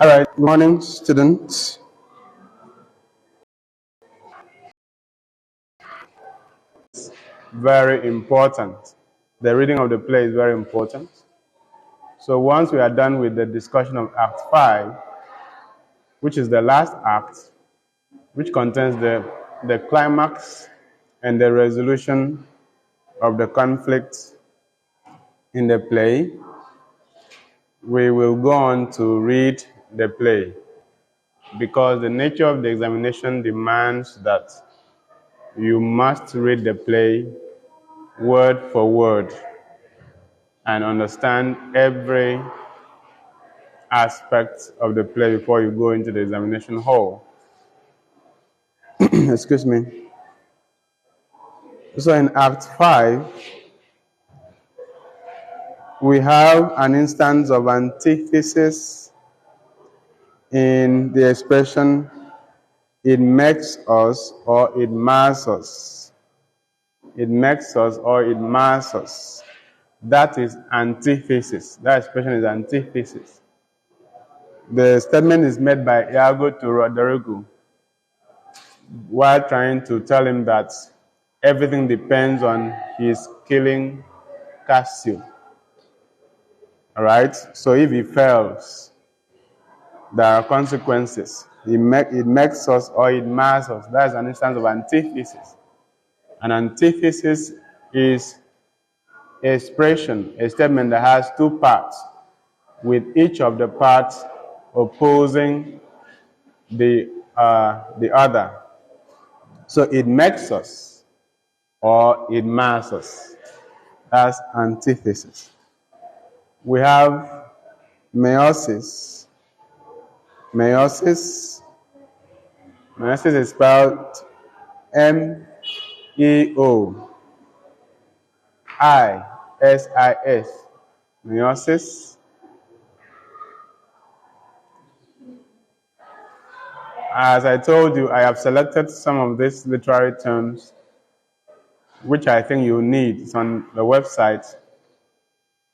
All right, good morning, students. Very important. The reading of the play is very important. So once we are done with the discussion of Act 5, which is the last act, which contains the climax and the resolution of the conflict in the play, we will go on to read the play because the nature of the examination demands that you must read the play word for word and understand every aspect of the play before you go into the examination hall. Excuse me. So in Act 5, we have an instance of antithesis in the expression, it makes us or it mars us. It makes us or it mars us. That is antithesis. That expression is antithesis. The statement is made by Iago to Roderigo while trying to tell him that everything depends on his killing Cassio. All right? So if he fails, there are consequences. It makes us or it mars us. That's an instance of antithesis. An antithesis is a expression, a statement that has two parts, with each of the parts opposing the other. So it makes us or it mars us. That's antithesis. We have meiosis. Meiosis is spelled M-E-O-I-S-I-S. Meiosis. As I told you, I have selected some of these literary terms which I think you need. It's on the website.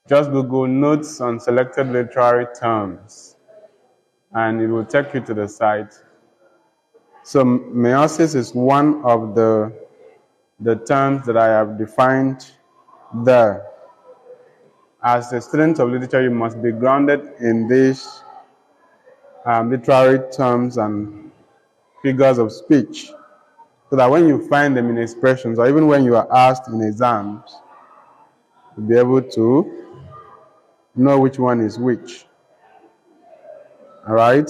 Just Google notes on selected literary terms and it will take you to the site. So meiosis is one of the terms that I have defined there. As a student of literature, you must be grounded in these literary terms and figures of speech, so that when you find them in expressions, or even when you are asked in exams, you'll be able to know which one is which. All right?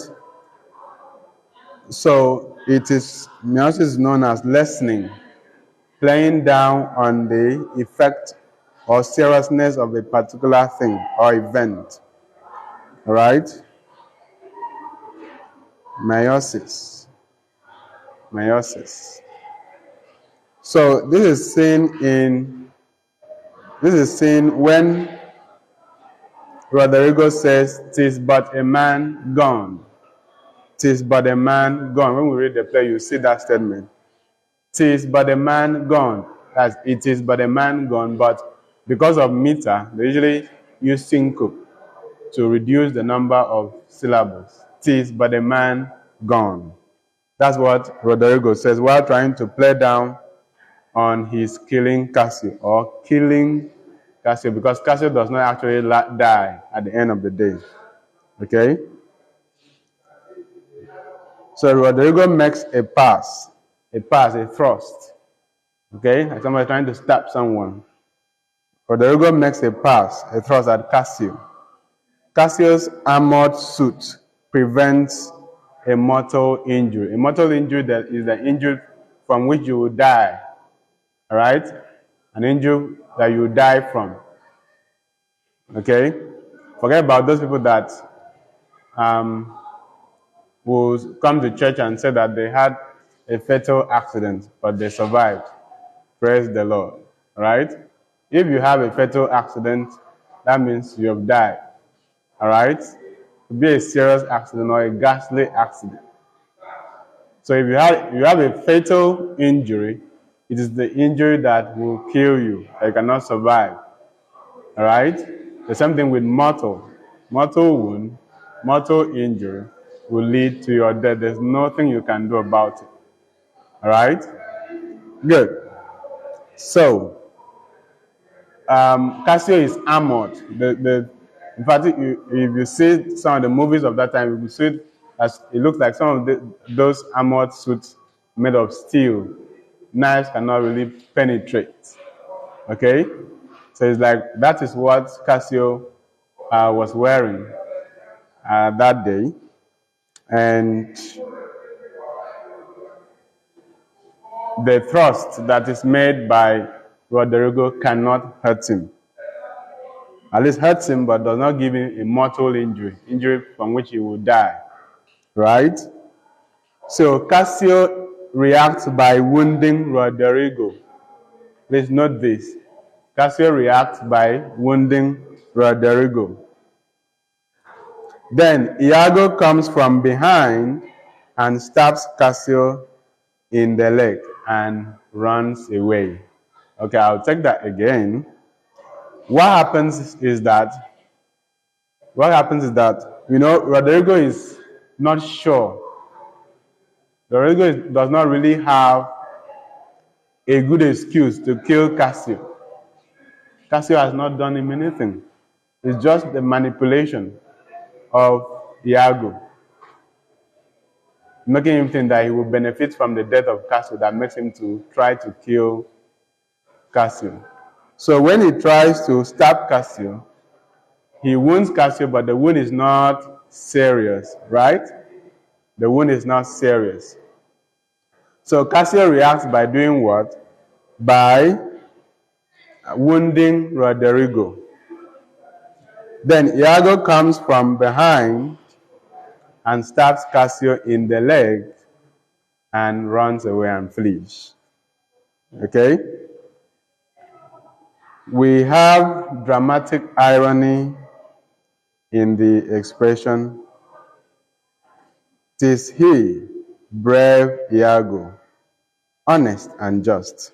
So meiosis is known as lessening, playing down on the effect or seriousness of a particular thing or event. All right? Meiosis. So this is seen when Roderigo says, "'Tis but a man gone." "'Tis but a man gone." When we read the play, you see that statement. "'Tis but a man gone." That's "it is but a man gone," but because of meter, they usually use syncope to reduce the number of syllables. "'Tis but a man gone." That's what Roderigo says while trying to play down on his killing Cassio, or killing Cassio, because Cassio does not actually die at the end of the day. Okay? So Roderigo makes a pass, a thrust. Okay? Like somebody trying to stab someone. Roderigo makes a pass, a thrust at Cassio. Cassio's armored suit prevents a mortal injury. A mortal injury that is the injury from which you will die. All right? An injury that you die from. Okay? Forget about those people that will come to church and say that they had a fatal accident, but they survived. Praise the Lord. All right? If you have a fatal accident, that means you have died. All right? It could be a serious accident or a ghastly accident. So if you have a fatal injury, it is the injury that will kill you. You cannot survive. All right? The same thing with mortal wound mortal injury will lead to your death. There's nothing you can do about it. All right? Good. So, Cassio is armored. In fact, if you see some of the movies of that time, you see it as it looks like some of those armored suits made of steel. Knives cannot really penetrate. Okay? So it's like that is what Cassio was wearing that day. And the thrust that is made by Roderigo cannot hurt him. At least hurts him, but does not give him a mortal injury from which he will die. Right? So Cassio reacts by wounding Roderigo. Please note this. Cassio reacts by wounding Roderigo. Then Iago comes from behind and stabs Cassio in the leg and runs away. Okay, I'll take that again. What happens is that, Rodrigo is not sure. Rodrigo does not really have a good excuse to kill Cassio. Cassio has not done him anything. It's just the manipulation of Iago, making him think that he will benefit from the death of Cassio, that makes him to try to kill Cassio. So when he tries to stab Cassio, he wounds Cassio, but the wound is not serious, right? The wound is not serious. So Cassio reacts by doing what? By wounding Roderigo. Then Iago comes from behind and stabs Cassio in the leg and runs away and flees. Okay? We have dramatic irony in the expression, "'Tis he, brave Iago, honest and just,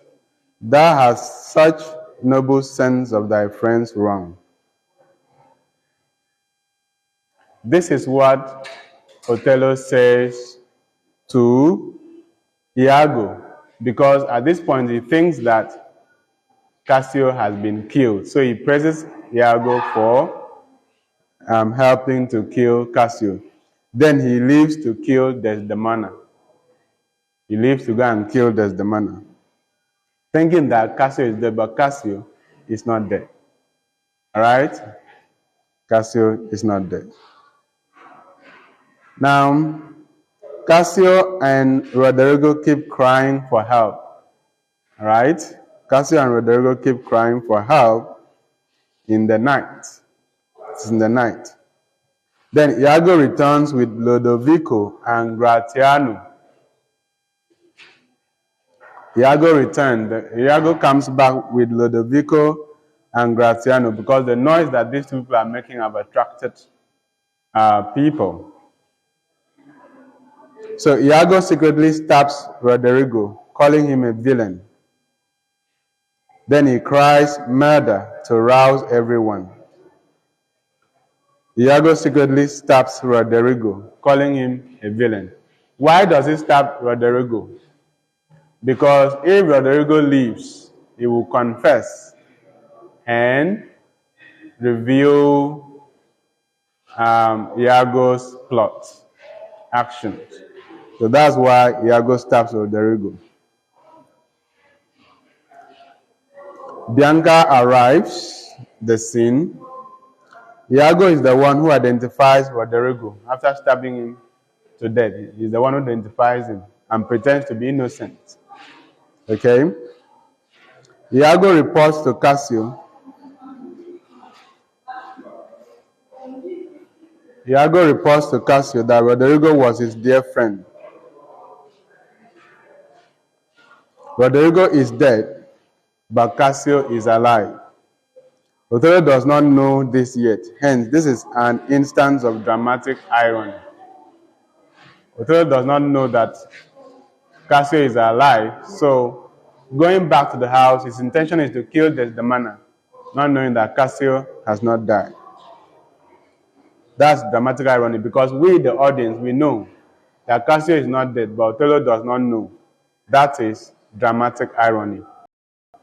thou hast such noble sense of thy friend's wrong." This is what Othello says to Iago, because at this point he thinks that Cassio has been killed. So he praises Iago for helping to kill Cassio. Then he leaves to kill Desdemona. He leaves to go and kill Desdemona, thinking that Cassio is dead, but Cassio is not dead. All right? Cassio is not dead. Now, Cassio and Roderigo keep crying for help. All right? Cassio and Roderigo keep crying for help in the night. It's in the night. Then Iago returns with Lodovico and Gratiano. Iago comes back with Lodovico and Gratiano because the noise that these two people are making have attracted people. So Iago secretly stabs Roderigo, calling him a villain. Then he cries murder to rouse everyone. Iago secretly stabs Roderigo, calling him a villain. Why does he stab Roderigo? Because if Roderigo leaves, he will confess and reveal Iago's plot, actions. So that's why Iago stabs Roderigo. Bianca arrives the scene. Iago is the one who identifies Roderigo after stabbing him to death. He's the one who identifies him and pretends to be innocent. Okay? Iago reports to Cassio. Iago reports to Cassio that Roderigo was his dear friend. Roderigo is dead, but Cassio is alive. Othello does not know this yet. Hence, this is an instance of dramatic irony. Othello does not know that Cassio is alive, so going back to the house, his intention is to kill Desdemona, not knowing that Cassio has not died. That's dramatic irony, because we, the audience, we know that Cassio is not dead, but Othello does not know. That is dramatic irony.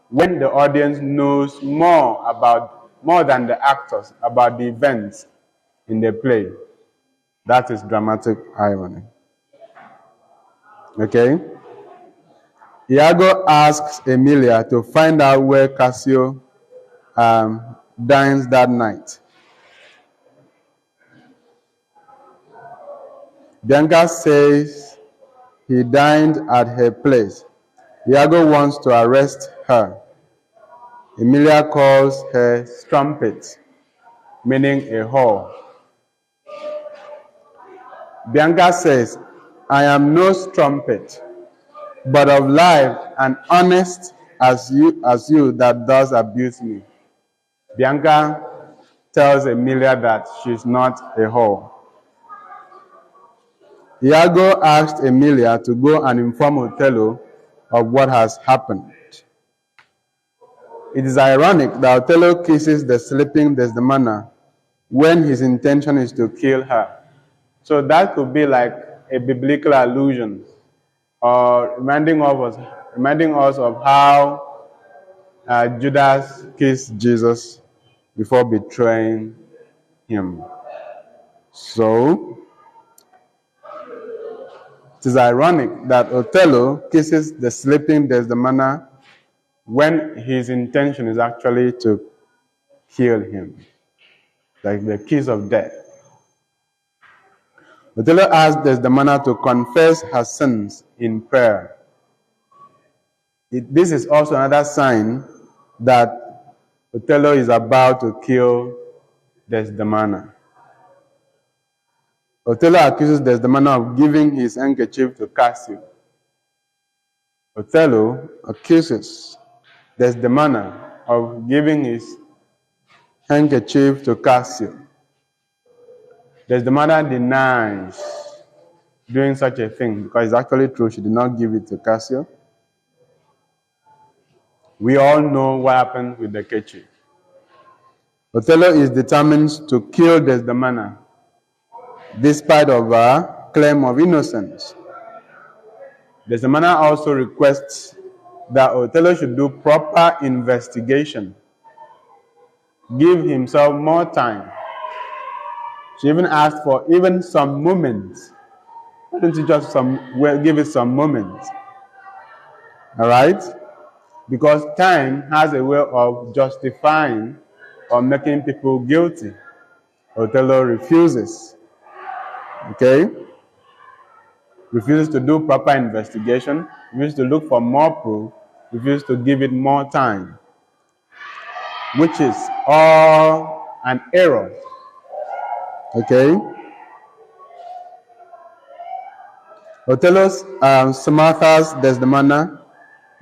When the audience knows more than the actors, about the events in the play, that is dramatic irony. Okay? Iago asks Emilia to find out where Cassio dines that night. Bianca says he dined at her place. Iago wants to arrest her. Emilia calls her strumpet, meaning a whore. Bianca says, I am no strumpet, but of life and honest as you that does abuse me. Bianca tells Emilia that she's not a whore. Iago asked Emilia to go and inform Othello of what has happened. It is ironic that Othello kisses the sleeping Desdemona when his intention is to kill her. So that could be like a biblical allusion, or reminding us of how Judas kissed Jesus before betraying him. So it is ironic that Othello kisses the sleeping Desdemona when his intention is actually to kill him, like the kiss of death. Othello asks Desdemona to confess her sins in prayer. This is also another sign that Othello is about to kill Desdemona. Othello accuses Desdemona of giving his handkerchief to Cassio. Othello accuses Desdemona of giving his handkerchief to Cassio. Desdemona denies doing such a thing, because it's actually true, she did not give it to Cassio. We all know what happened with the kerchief. Othello is determined to kill Desdemona, despite of her claim of innocence. Desdemona also requests that Othello should do proper investigation, give himself more time. She even asked for even some moments. Why don't you just give it some moments? All right? Because time has a way of justifying or making people guilty. Othello refuses. Okay? Refuses to do proper investigation, refuses to look for more proof, refuses to give it more time, which is all an error. Okay? Othello smarthers Desdemona.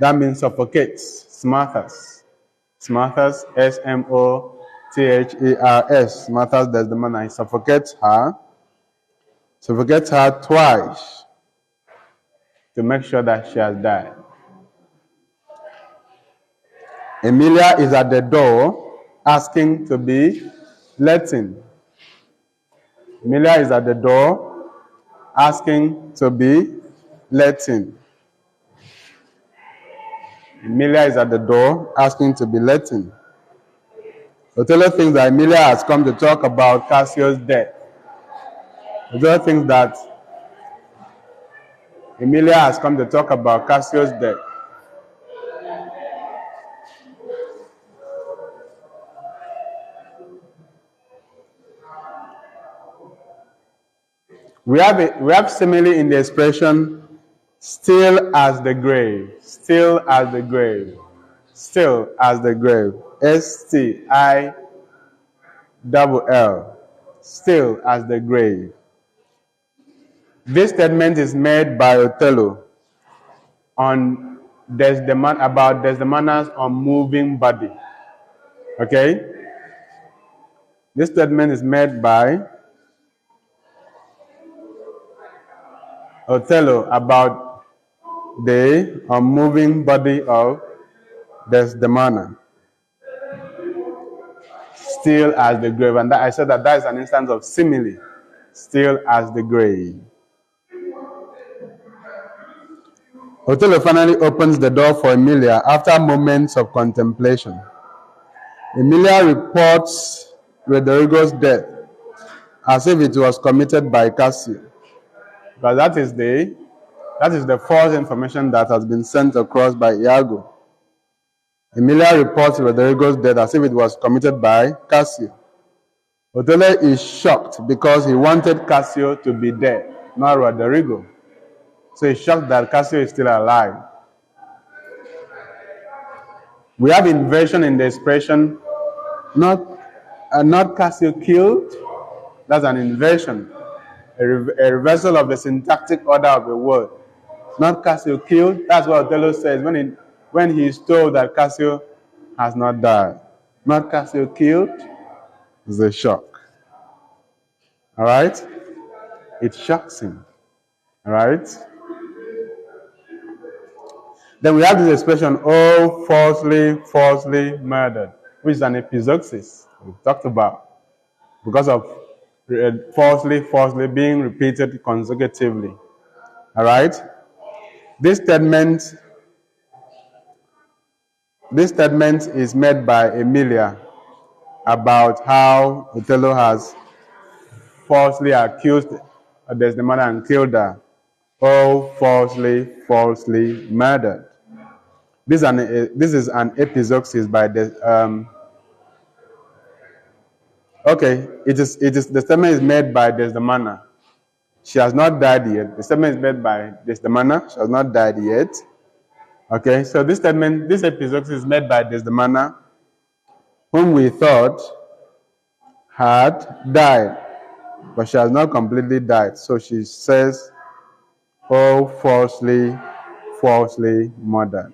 That means suffocates. Smarthers. Smarthers, S-M-O-T-H-E-R-S. Smarthers Desdemona. He suffocates her. Suffocates her twice to make sure that she has died. Emilia is at the door asking to be let in. Emilia is at the door asking to be let in. Emilia is at the door asking to be let in. Othello thinks that Emilia has come to talk about Cassio's death. Othello thinks that Emilia has come to talk about Cassio's death. We have simile in the expression still as the grave, still as the grave, still as the grave. S-T-I-L-L, still as the grave. This statement is made by Othello on about Desdemona's unmoving body. Okay? This statement is made by Othello about the unmoving body of Desdemona. still as the grave. And I said that is an instance of simile, still as the grave. Othello finally opens the door for Emilia after moments of contemplation. Emilia reports Roderigo's death as if it was committed by Cassio. But that is the false information that has been sent across by Iago. Emilia reports Roderigo's death as if it was committed by Cassio. Othello is shocked because he wanted Cassio to be dead, not Roderigo. So he's shocked that Cassio is still alive. We have inversion in the expression, not Cassio killed. That's an inversion, a reversal of the syntactic order of the word. Not Cassio killed. That's what Othello says when he is told that Cassio has not died. Not Cassio killed. It's a shock. All right? It shocks him. All right? Then we have this expression, oh, falsely murdered, which is an epizeuxis we've talked about because of falsely being repeated consecutively. All right? This statement is made by Emilia about how Othello has falsely accused Desdemona and killed her. Oh, falsely murdered. This is an epizeuxis by the. The statement is made by Desdemona. She has not died yet. The statement is made by Desdemona. She has not died yet. Okay, so this epizeuxis is made by Desdemona, whom we thought had died, but she has not completely died. So she says, oh, falsely murdered.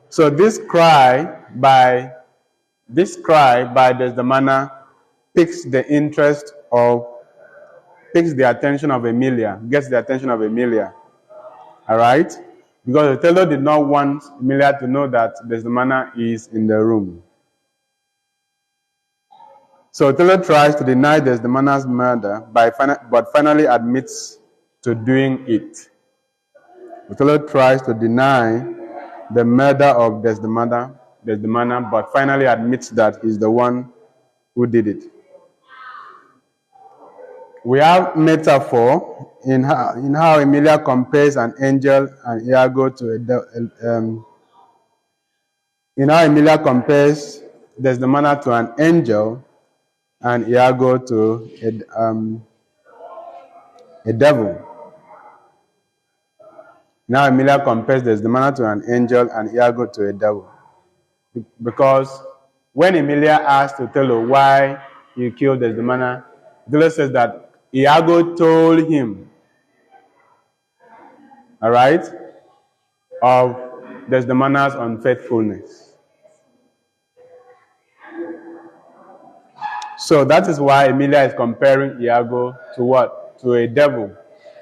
So this cry by Desdemona piques the attention of Emilia, gets the attention of Emilia. All right? Because Othello did not want Emilia to know that Desdemona is in the room. So Othello tries to deny Desdemona's murder, but finally admits to doing it. Othello tries to deny the murder of Desdemona, but finally admits that he's the one who did it. We have metaphor in how Emilia compares an angel and Iago to a devil. In how Emilia compares Desdemona to an angel and Iago to a devil. Now Emilia compares Desdemona to an angel and Iago to a devil. Because when Emilia asked Othello why he killed Desdemona, Othello says that Iago told him, all right, of Desdemona's unfaithfulness. So that is why Emilia is comparing Iago to what? To a devil,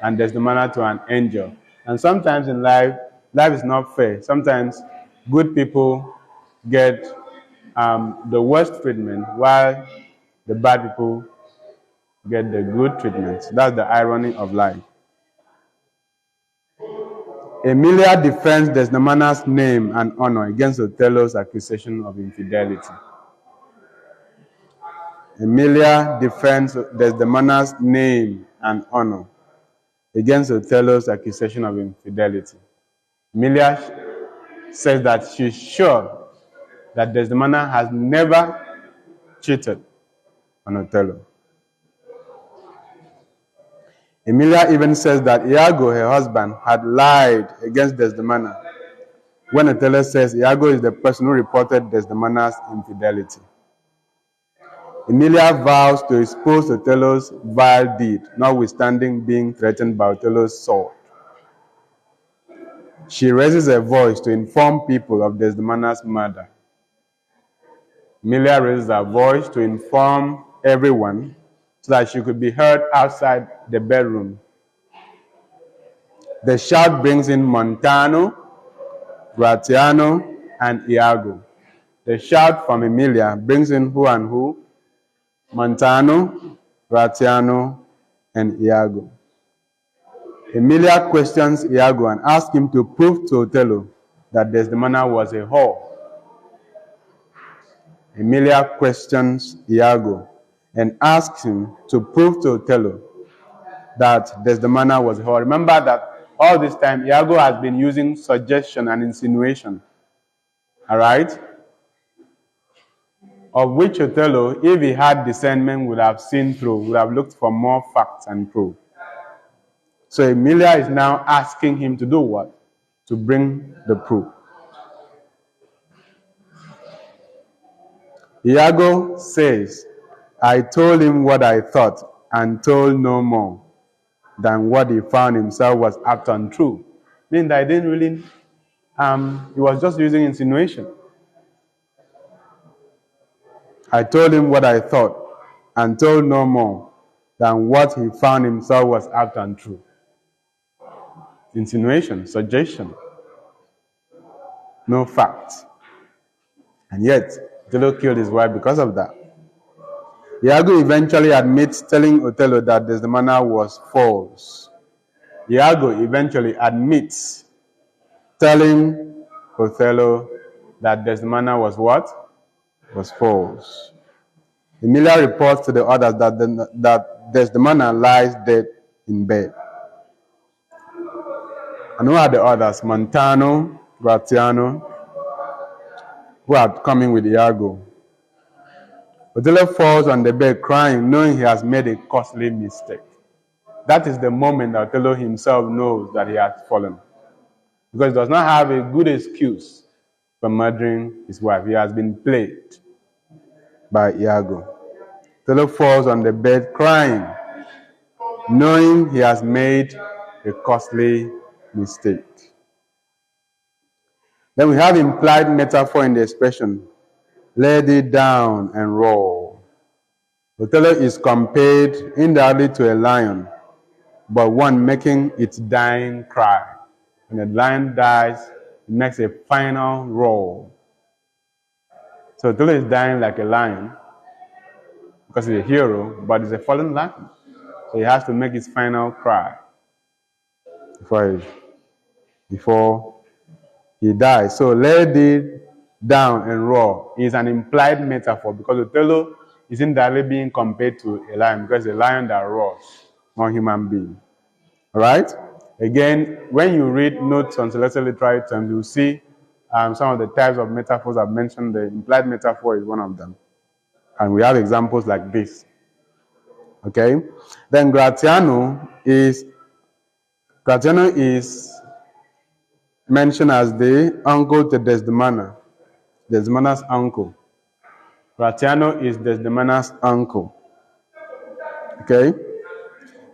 and Desdemona to an angel. And sometimes in life is not fair. Sometimes good people get the worst treatment, while the bad people get the good treatment. That's the irony of life. Emilia defends Desdemona's name and honor against Othello's accusation of infidelity. Emilia defends Desdemona's name and honor against Othello's accusation of infidelity. Emilia says that she's sure that Desdemona has never cheated on Othello. Emilia even says that Iago, her husband, had lied against Desdemona when Othello says Iago is the person who reported Desdemona's infidelity. Emilia vows to expose Othello's vile deed, notwithstanding being threatened by Othello's sword. She raises her voice to inform people of Desdemona's murder. Emilia raises her voice to inform everyone so that she could be heard outside the bedroom. The shout brings in Montano, Gratiano, and Iago. The shout from Emilia brings in who and who? Montano, Gratiano, and Iago. Emilia questions Iago and asks him to prove to Othello that Desdemona was a whore. Emilia questions Iago and asks him to prove to Othello that Desdemona was a whore. Remember that all this time Iago has been using suggestion and insinuation. All right? Of which Othello, if he had discernment, would have seen through, would have looked for more facts and proof. So Emilia is now asking him to do what? To bring the proof. Iago says, I told him what I thought and told no more than what he found himself was apt untrue. Meaning that I didn't really, he was just using insinuation. I told him what I thought and told no more than what he found himself was apt and true. Insinuation, suggestion, no facts. And yet, Othello killed his wife because of that. Iago eventually admits telling Othello that Desdemona was false. Iago eventually admits telling Othello that Desdemona was what? Was false. Emilia reports to the others that Desdemona lies dead in bed. And who are the others? Montano, Gratiano, who are coming with Iago. Othello falls on the bed crying, knowing he has made a costly mistake. That is the moment that Othello himself knows that he has fallen. Because he does not have a good excuse for murdering his wife. He has been played by Iago. Othello falls on the bed crying, knowing he has made a costly mistake. Then we have implied metaphor in the expression, lay thee down and roar. Othello is compared indirectly to a lion, but one making its dying cry. When a lion dies, it makes a final roar. So Othello is dying like a lion because he's a hero, but he's a fallen lion. So he has to make his final cry before he dies. So lay thee down and roar is an implied metaphor because Othello is indirectly being compared to a lion because a lion that roars, not a human being. All right? Again, when you read notes on celestial literary terms, you'll see some of the types of metaphors I've mentioned. The implied metaphor is one of them. And we have examples like this. Okay? Then Gratiano is mentioned as the uncle to Desdemona. Desdemona's uncle. Gratiano is Desdemona's uncle. Okay?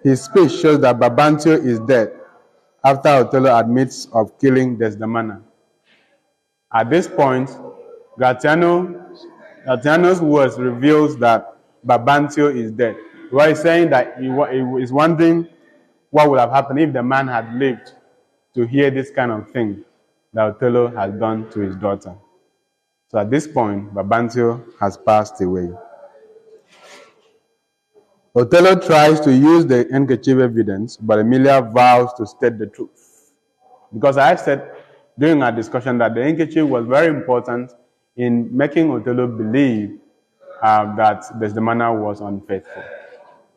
His speech shows that Brabantio is dead after Othello admits of killing Desdemona. At this point, Gratiano's words reveals that Brabantio is dead. He is saying that he is wondering what would have happened if the man had lived to hear this kind of thing that Othello has done to his daughter. So at this point, Brabantio has passed away. Othello tries to use the handkerchief evidence, but Emilia vows to state the truth. Because I said during our discussion that the handkerchief was very important in making Othello believe that Desdemona was unfaithful.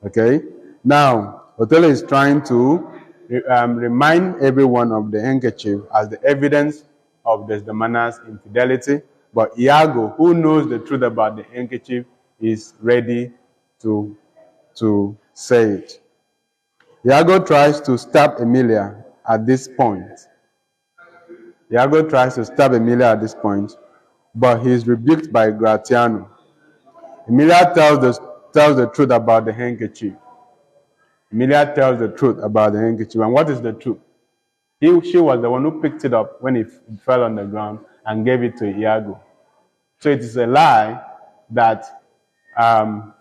Okay? Now, Othello is trying to remind everyone of the handkerchief as the evidence of Desdemona's infidelity, but Iago, who knows the truth about the handkerchief, is ready to say it. Iago tries to stab Emilia at this point. But he is rebuked by Gratiano. Emilia tells the truth about the handkerchief. And what is the truth? She was the one who picked it up when it fell on the ground and gave it to Iago. So it is a lie that the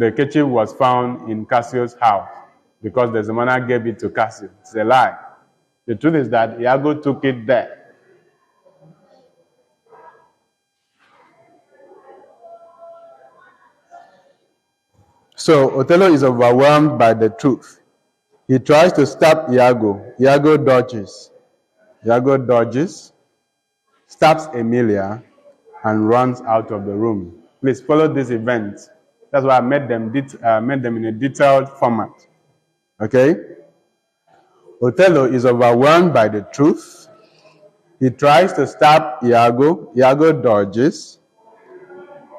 handkerchief was found in Cassio's house because Desdemona gave it to Cassio. It's a lie. The truth is that Iago took it there. So Othello is overwhelmed by the truth. He tries to stop Iago. Iago dodges. Iago dodges, stabs Emilia, and runs out of the room. Please follow this event. That's why I made them in a detailed format. Okay? Othello is overwhelmed by the truth. He tries to stab Iago. Iago dodges.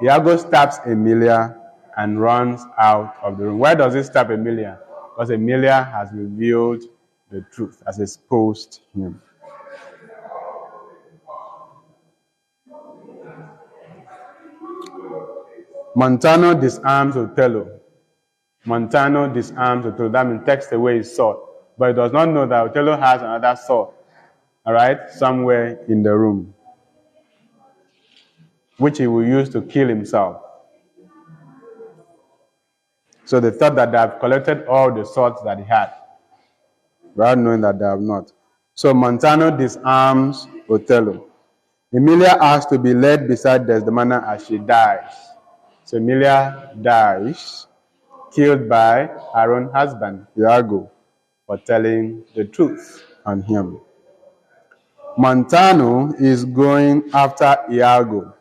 Iago stabs Emilia and runs out of the room. Why does he stab Emilia? Because Emilia has revealed the truth, has exposed him. Montano disarms Othello. Montano disarms Othello. That means takes away his sword. But he does not know that Othello has another sword, all right, somewhere in the room, which he will use to kill himself. So they thought that they have collected all the swords that he had, without knowing that they have not. So Montano disarms Othello. Emilia asks to be led beside Desdemona as she dies. So Emilia dies, killed by her own husband, Iago, for telling the truth on him. Montano is going after Iago.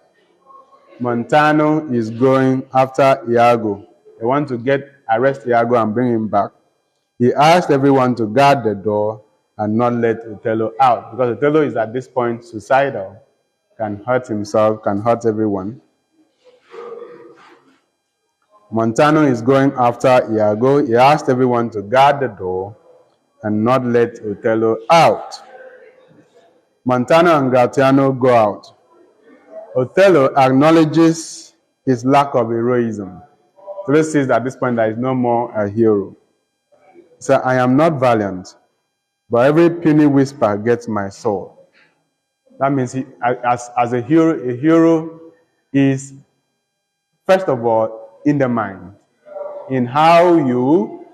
Montano is going after Iago. They want to arrest Iago and bring him back. He asked everyone to guard the door and not let Othello out, because Othello is at this point suicidal, can hurt himself, can hurt everyone. Montano is going after Iago. He asked everyone to guard the door and not let Othello out. Montano and Gratiano go out. Othello acknowledges his lack of heroism. Othello says at this point that he's no more a hero. He said, I am not valiant, but every puny whisper gets my soul. That means as a hero is, first of all, in the mind, in how you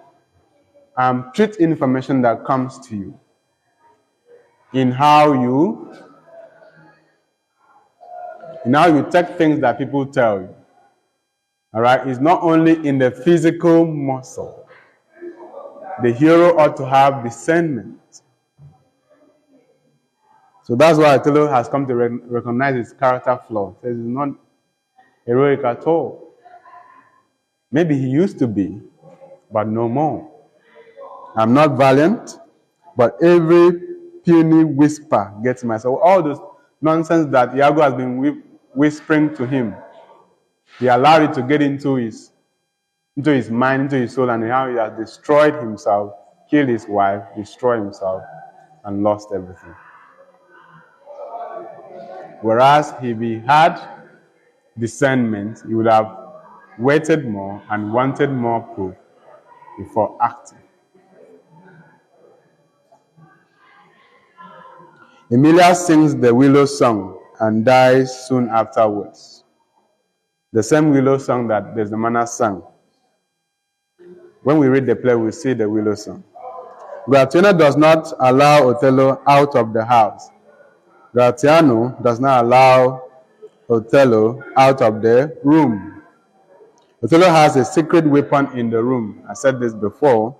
treat information that comes to you, in how you take things that people tell you. All right? It's not only in the physical muscle. The hero ought to have discernment. So that's why Othello has come to recognize his character flaw. He says he's not heroic at all. Maybe he used to be, but no more. I'm not valiant, but every puny whisper gets my soul. All this nonsense that Iago has been whispering to him, he allowed it to get into his mind, into his soul, and how he has destroyed himself, killed his wife, destroyed himself, and lost everything. Whereas if he had discernment, he would have waited more and wanted more proof before acting. Emilia sings the willow song and dies soon afterwards. The same willow song that Desdemona sang. When we read the play, we see the willow song. Gratiano does not allow Othello out of the house. Gratiano does not allow Othello out of the room. Othello has a secret weapon in the room. I said this before.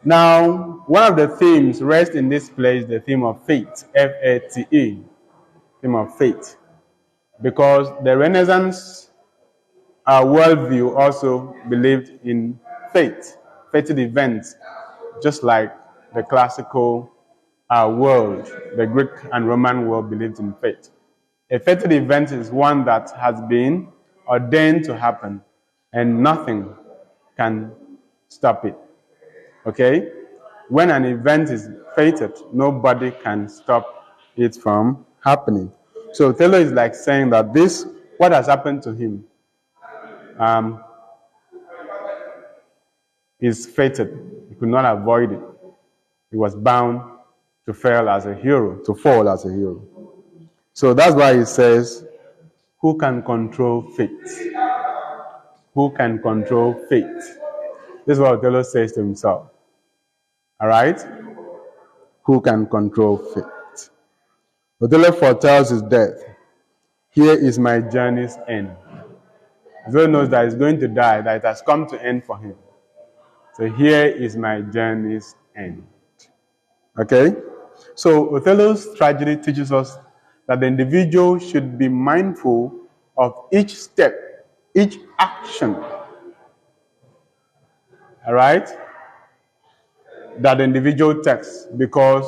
Now, one of the themes rests in this play is the theme of fate, F-A-T-E, theme of fate. Because the Renaissance worldview also believed in fate, fated events, just like the classical world, the Greek and Roman world believed in fate. A fated event is one that has been ordained to happen, and nothing can stop it. Okay? When an event is fated, nobody can stop it from happening. So Othello is like saying that what has happened to him, is fated. He could not avoid it. He was bound to fail as a hero, to fall as a hero. So that's why he says, who can control fate? Who can control fate? This is what Othello says to himself. All right? Who can control fate? Othello foretells his death. Here is my journey's end. Othello knows that he's going to die, that it has come to end for him. So here is my journey's end. Okay? So Othello's tragedy teaches us that the individual should be mindful of each step, each action, all right, that the individual takes, because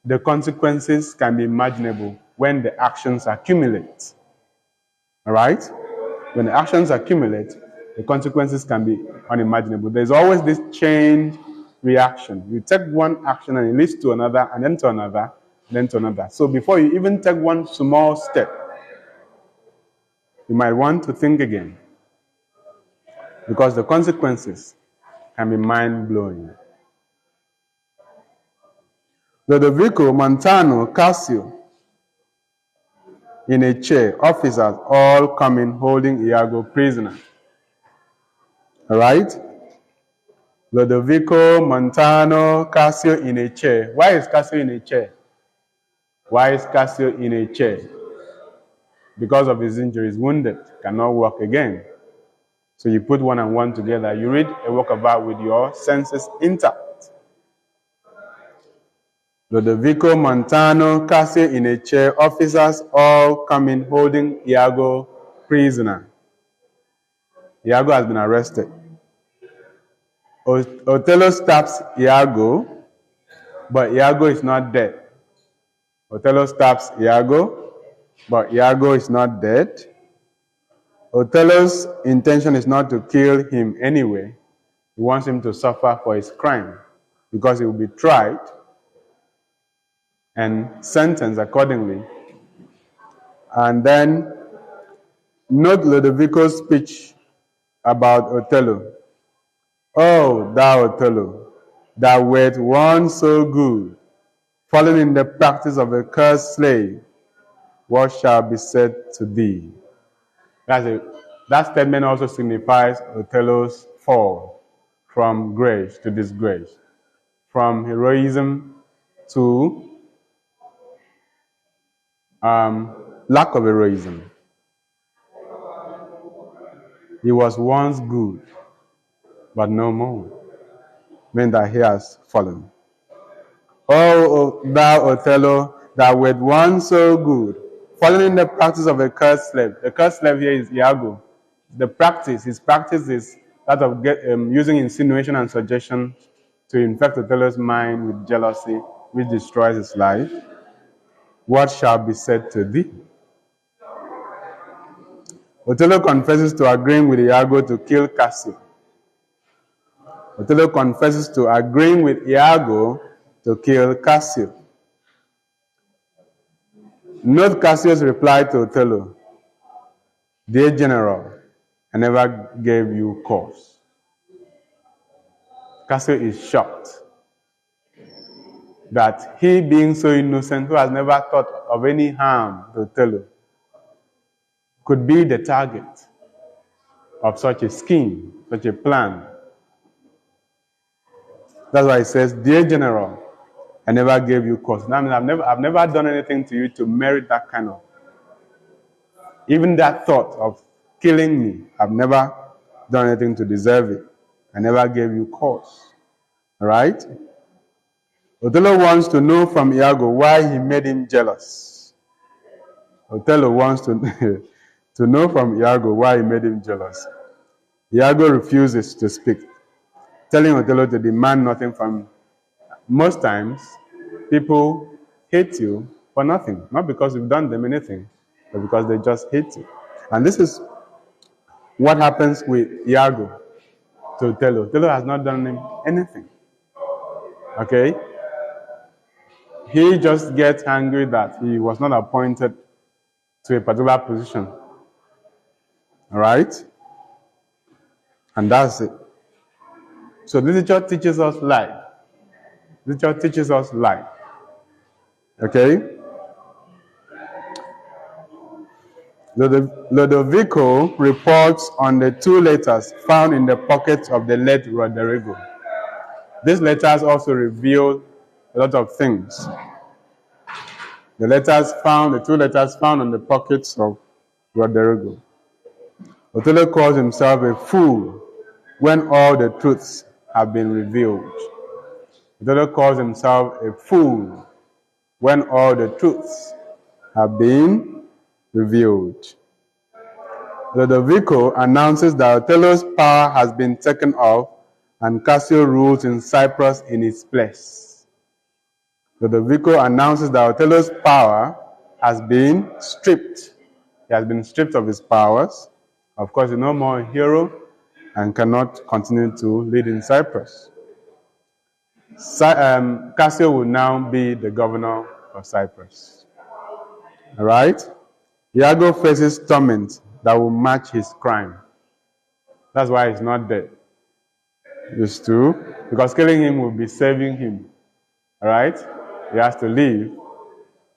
the consequences can be imaginable when the actions accumulate. All right? When the actions accumulate, the consequences can be unimaginable. There's always this chain reaction. You take one action and it leads to another, and then to another, and then to another. So before you even take one small step, you might want to think again, because the consequences can be mind-blowing. Lodovico, Montano, Cassio, in a chair, officers all coming, holding Iago prisoner. All right? Lodovico, Montano, Cassio in a chair. Why is Cassio in a chair? Why is Cassio in a chair? Because of his injuries, wounded, cannot walk again. So you put one and one together. You read a work of art with your senses intact. Lodovico, Montano, Cassio in a chair, officers all coming, holding Iago prisoner. Iago has been arrested. Othello stabs Iago, but Iago is not dead. Othello stabs Iago, but Iago is not dead. Othello's intention is not to kill him anyway. He wants him to suffer for his crime, because he will be tried and sentenced accordingly. And then note Lodovico's speech about Othello. Oh, thou Othello, thou wert once so good, fallen in the practice of a cursed slave, what shall be said to thee? That statement also signifies Othello's fall from grace to disgrace, from heroism to lack of heroism. He was once good, but no more, meant that he has fallen. Oh, thou Othello, thou wert once so good, fallen in the practice of a cursed slave. The cursed slave here is Iago. His practice is that of using insinuation and suggestion to infect Othello's mind with jealousy, which destroys his life. What shall be said to thee? Othello confesses to agreeing with Iago to kill Cassio. Othello confesses to agreeing with Iago to kill Cassio. Note Cassio's reply to Othello. Dear General, I never gave you cause. Cassio is shocked that he, being so innocent, who has never thought of any harm to Othello, could be the target of such a scheme, such a plan. That's why he says, Dear General, I never gave you cause. That means I've never done anything to you to merit that kind of, even that thought of killing me. I've never done anything to deserve it. I never gave you cause. All right? Othello wants to know from Iago why he made him jealous. Othello wants to, to know from Iago why he made him jealous. Iago refuses to speak, telling Othello to demand nothing from him. Most times, people hate you for nothing, not because you've done them anything, but because they just hate you. And this is what happens with Iago to Othello. Othello has not done him anything. Okay? He just gets angry that he was not appointed to a particular position. All right? And that's it. So literature teaches us life. Literature teaches us life. Okay? Lodovico reports on the two letters found in the pockets of the late Roderigo. These letters also reveal a lot of things. The two letters found on the pockets of Roderigo. Othello calls himself a fool when all the truths have been revealed. Othello calls himself a fool when all the truths have been revealed. Lodovico announces that Othello's power has been taken off and Cassio rules in Cyprus in its place. Lodovico announces that Othello's power has been stripped. He has been stripped of his powers. Of course, he's no more a hero and cannot continue to lead in Cyprus. Cassio will now be the governor of Cyprus. All right? Iago faces torment that will match his crime. That's why he's not dead. It's true, because killing him will be saving him. All right? He has to leave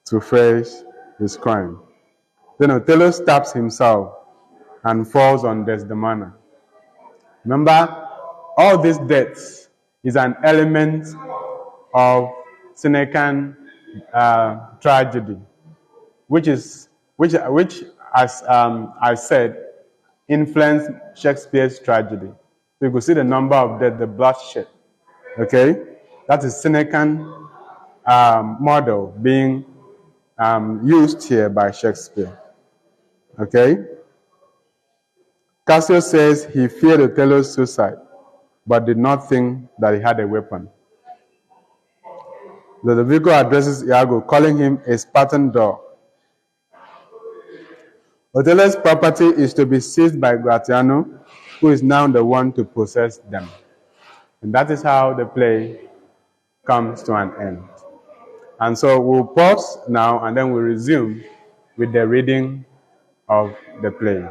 to face his crime. Then Othello stabs himself and falls on Desdemona. Remember, all these deaths is an element of Senecan tragedy, which as I said, influenced Shakespeare's tragedy. So you could see the number of deaths, the bloodshed. Okay, that is Senecan model being used here by Shakespeare. Okay, Cassio says he feared Othello's suicide, but did not think that he had a weapon. Lodovico addresses Iago, calling him a Spartan dog. Othello's property is to be seized by Gratiano, who is now the one to possess them. And that is how the play comes to an end. And so we'll pause now and then we'll resume with the reading of the play.